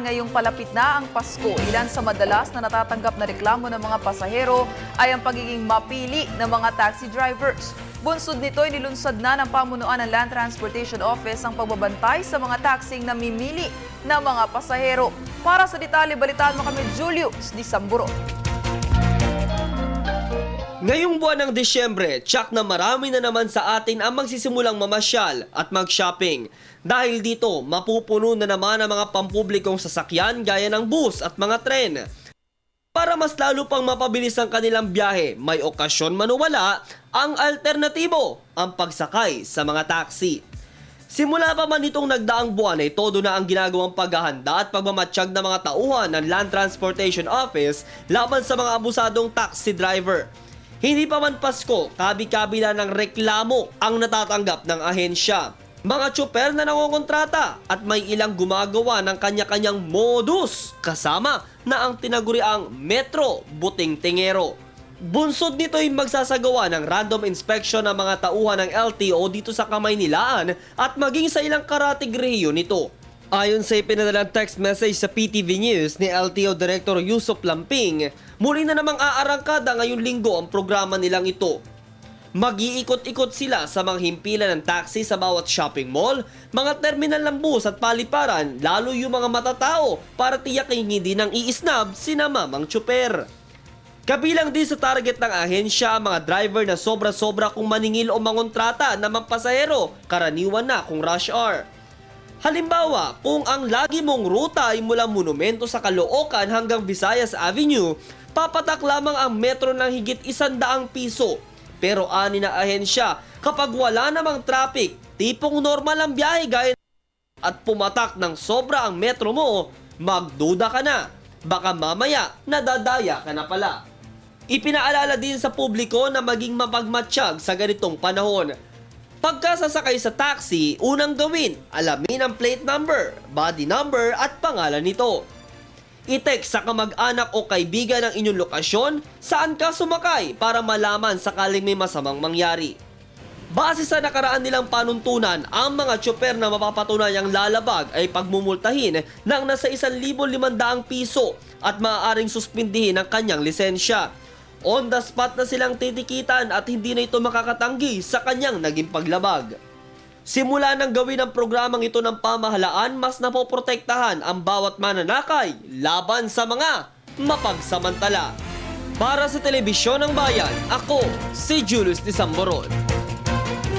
ngayong palapit na ang Pasko, ilan sa madalas na natatanggap na reklamo ng mga pasahero ay ang pagiging mapili ng mga taxi drivers. Bunsod nito ay nilunsad na ng pamunuan ng Land Transportation Office ang pagbabantay sa mga taxing namimili ng mga pasahero. Para sa detalye, balitaan mo kami Julius Di Samburo. Ngayong buwan ng Disyembre, tsak na marami na naman sa atin ang magsisimulang mamasyal at mag-shopping. Dahil dito, mapupuno na naman ang mga pampublikong sasakyan gaya ng bus at mga tren. Para mas lalo pang mapabilis ang kanilang biyahe, may okasyon man o wala, ang alternatibo, ang pagsakay sa mga taxi. Simula pa man itong nagdaang buwan ay todo na ang ginagawang paghahanda at pagmamatsyag ng mga tauhan ng Land Transportation Office laban sa mga abusadong taxi driver. Hindi pa man Pasko, kabi-kabila ng reklamo ang natatanggap ng ahensya. Mga tsuper na nangongontrata at may ilang gumagawa ng kanya-kanyang modus kasama na ang tinaguriang Metro Buting Tingero. Bunsod nito ay magsasagawa ng random inspection ng mga tauhan ng LTO dito sa Kamaynilaan at maging sa ilang karatig rehiyon nito. Ayon sa ipinadalang text message sa PTV News ni LTO Director Yusuf Lamping, muli na namang aarangkada ngayong linggo ang programa nilang ito. Mag-iikot-ikot sila sa mga himpilan ng taxi sa bawat shopping mall, mga terminal ng bus at paliparan, lalo yung mga matatao para tiyaking hindi nang iisnab sina mamang tsuper. Kabilang din sa target ng ahensya ang mga driver na sobra-sobra kung maningil o mangontrata na mga pasahero, karaniwan na kung rush hour. Halimbawa, kung ang lagi mong ruta ay mula Monumento sa Caloocan hanggang Visayas Avenue, papatak lamang ang metro ng higit 100 piso. Pero ani na ahensya, kapag wala namang traffic, tipong normal ang biyahe gaya at pumatak ng sobra ang metro mo, magduda ka na. Baka mamaya, nadadaya ka na pala. Ipinaalala din sa publiko na maging mapagmatsyag sa ganitong panahon. Pagkasasakay sa taxi, unang gawin, alamin ang plate number, body number at pangalan nito. I-text sa kamag-anak o kaibigan ng inyong lokasyon saan ka sumakay para malaman sakaling may masamang mangyari. Base sa nakaraan nilang panuntunan, ang mga tsuper na mapapatunayang lalabag ay pagmumultahin ng nasa 1,500 piso at maaaring suspindihin ang kanyang lisensya. On the spot na silang titikitan at hindi na ito makakatanggi sa kanyang naging paglabag. Simula nang gawin ang programang ito ng pamahalaan, mas napoprotektahan ang bawat mananakay laban sa mga mapagsamantala. Para sa Telebisyon ng Bayan, ako si Julius Di Samburo.